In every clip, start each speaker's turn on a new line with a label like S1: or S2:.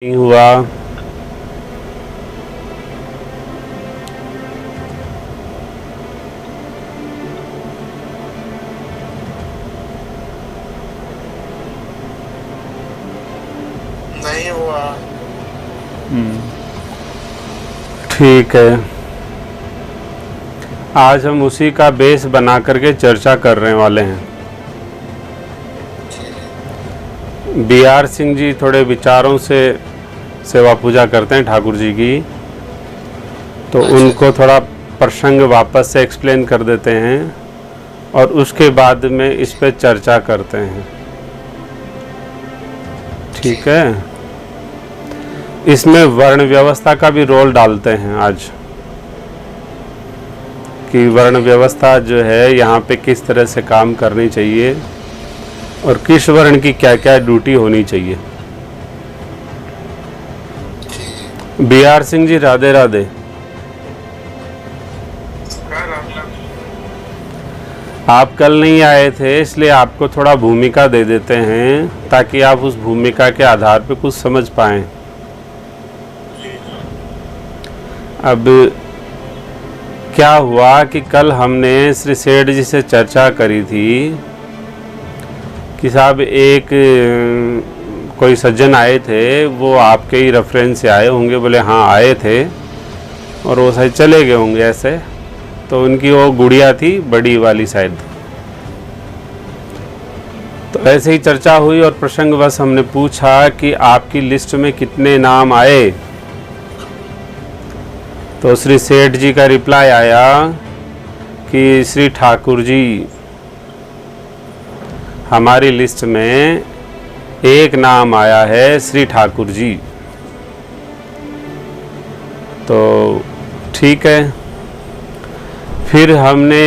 S1: नहीं हुआ।
S2: नहीं हुआ।
S1: ठीक है, आज हम उसी का बेस बना करके चर्चा करने वाले हैं। BR सिंह जी थोड़े विचारों से सेवा पूजा करते हैं ठाकुर जी की, तो उनको थोड़ा प्रसंग वापस से एक्सप्लेन कर देते हैं और उसके बाद में इस पे चर्चा करते हैं। ठीक है, इसमें वर्ण व्यवस्था का भी रोल डालते हैं आज, कि वर्ण व्यवस्था जो है यहाँ पे किस तरह से काम करनी चाहिए और किस वर्ण की क्या क्या ड्यूटी होनी चाहिए। BR सिंह जी राधे राधे। आप कल नहीं आए थे, इसलिए आपको थोड़ा भूमिका दे देते हैं ताकि आप उस भूमिका के आधार पे कुछ समझ पाएं। अब क्या हुआ कि कल हमने श्री सेठ जी से चर्चा करी थी कि साहब एक कोई सज्जन आए थे, वो आपके ही रेफरेंस से आए होंगे। बोले हाँ आए थे और वो शायद चले गए होंगे ऐसे। तो उनकी वो गुड़िया थी बड़ी वाली शायद। तो ऐसे ही चर्चा हुई और प्रसंगवश हमने पूछा कि आपकी लिस्ट में कितने नाम आए। तो श्री सेठ जी का रिप्लाई आया कि श्री ठाकुर जी, हमारी लिस्ट में एक नाम आया है श्री ठाकुर जी। तो ठीक है, फिर हमने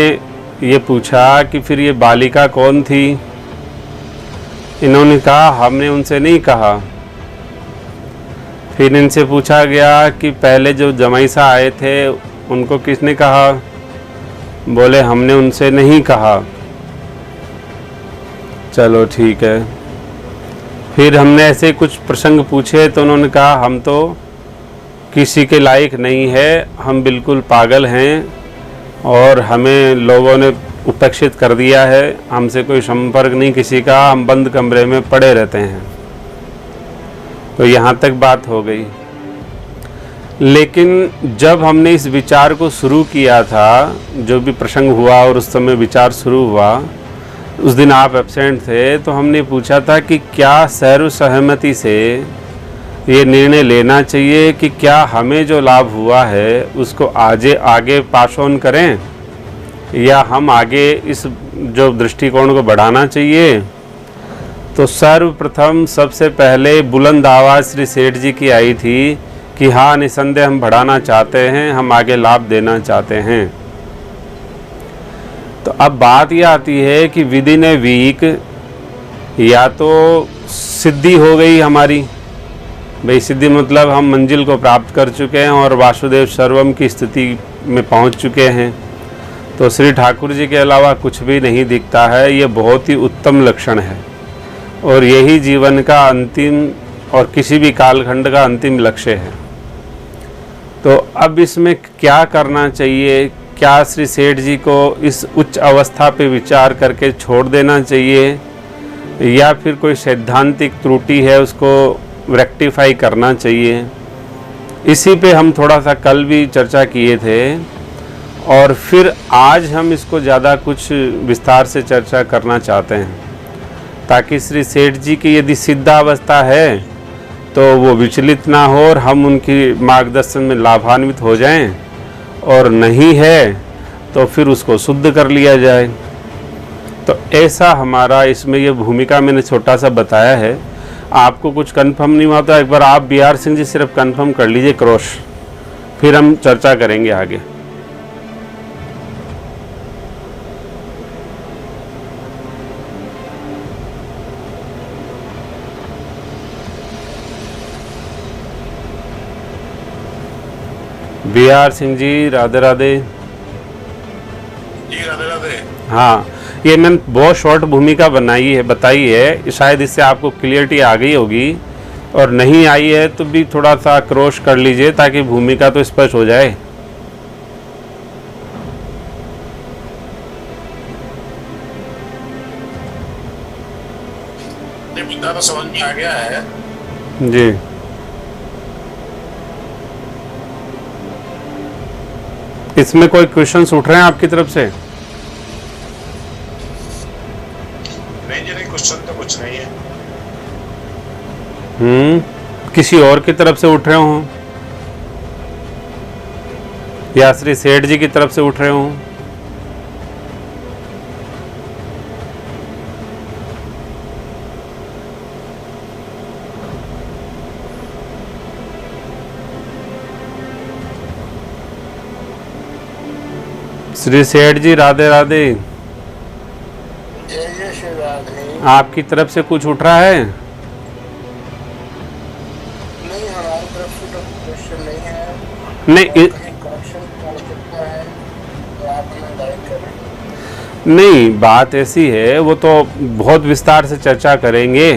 S1: ये पूछा कि फिर ये बालिका कौन थी। इन्होंने कहा हमने उनसे नहीं कहा। फिर इनसे पूछा गया कि पहले जो जमाई सा आए थे उनको किसने कहा। बोले हमने उनसे नहीं कहा। चलो ठीक है। फिर हमने ऐसे कुछ प्रसंग पूछे तो उन्होंने कहा हम तो किसी के लायक नहीं है, हम बिल्कुल पागल हैं और हमें लोगों ने उपेक्षित कर दिया है, हमसे कोई संपर्क नहीं किसी का, हम बंद कमरे में पड़े रहते हैं। तो यहाँ तक बात हो गई। लेकिन जब हमने इस विचार को शुरू किया था, जो भी प्रसंग हुआ और उस समय विचार शुरू हुआ, उस दिन आप एब्सेंट थे, तो हमने पूछा था कि क्या सर्व सहमति से ये निर्णय लेना चाहिए कि क्या हमें जो लाभ हुआ है उसको आगे पास ऑन करें या हम आगे इस जो दृष्टिकोण को बढ़ाना चाहिए। तो सर्वप्रथम सबसे पहले बुलंद आवाज़ श्री सेठ जी की आई थी कि हाँ निसंदेह हम बढ़ाना चाहते हैं, हम आगे लाभ देना चाहते हैं। तो अब बात यह आती है कि विद इन ए वीक या तो सिद्धि हो गई हमारी, भाई सिद्धि मतलब हम मंजिल को प्राप्त कर चुके हैं और वासुदेव सर्वम की स्थिति में पहुंच चुके हैं, तो श्री ठाकुर जी के अलावा कुछ भी नहीं दिखता है। ये बहुत ही उत्तम लक्षण है और यही जीवन का अंतिम और किसी भी कालखंड का अंतिम लक्ष्य है। तो अब इसमें क्या करना चाहिए? क्या श्री सेठ जी को इस उच्च अवस्था पे विचार करके छोड़ देना चाहिए या फिर कोई सैद्धांतिक त्रुटि है उसको रेक्टिफाई करना चाहिए? इसी पे हम थोड़ा सा कल भी चर्चा किए थे और फिर आज हम इसको ज़्यादा कुछ विस्तार से चर्चा करना चाहते हैं ताकि श्री सेठ जी की यदि सिद्धावस्था है तो वो विचलित ना हो और हम उनकी मार्गदर्शन में लाभान्वित हो जाएं, और नहीं है तो फिर उसको शुद्ध कर लिया जाए। तो ऐसा हमारा इसमें ये भूमिका मैंने छोटा सा बताया है। आपको कुछ कंफर्म नहीं हुआ तो एक बार आप BR सिंह जी सिर्फ कंफर्म कर लीजिए क्रॉस, फिर हम चर्चा करेंगे आगे। BR सिंह जी राधे राधे।
S2: जी राधे राधे।
S1: हाँ, ये मैंने बहुत शॉर्ट भूमिका बताई है, शायद इससे आपको क्लियरिटी आ गई होगी और नहीं आई है तो भी थोड़ा सा क्रॉस कर लीजिए ताकि भूमिका तो स्पष्ट हो जाए।
S2: मुद्दा तो समझ में आ गया है
S1: जी। इसमें कोई क्वेश्चंस उठ रहे हैं आपकी तरफ से?
S2: नहीं जी, नहीं, क्वेश्चन तो कुछ नहीं है।
S1: किसी और की तरफ से उठ रहे हों या श्री सेठ जी की तरफ से उठ रहे हों? श्री सेठ जी राधे राधे।
S2: जय जय श्री राधे।
S1: आपकी तरफ से कुछ उठ रहा है?
S2: नहीं, हमारी तरफ से तो क्वेश्चन नहीं है।
S1: नहीं
S2: कहीं करेक्शन की आवश्यकता है तो आप हमें गाइड करें।
S1: नहीं, बात ऐसी है, वो तो बहुत विस्तार से चर्चा करेंगे,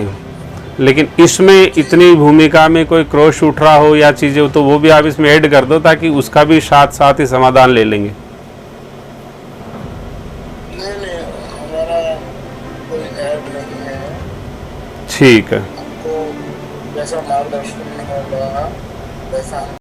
S1: लेकिन इसमें इतनी भूमिका में कोई क्रॉस उठ रहा हो या चीज़ें हो तो वो भी आप इसमें ऐड कर दो ताकि उसका भी साथ साथ ही समाधान ले लेंगे।
S2: नहीं, हमारा कोई ऐड नहीं है।
S1: ठीक है।
S2: आपको जैसा मार्गदर्शन होगा वैसा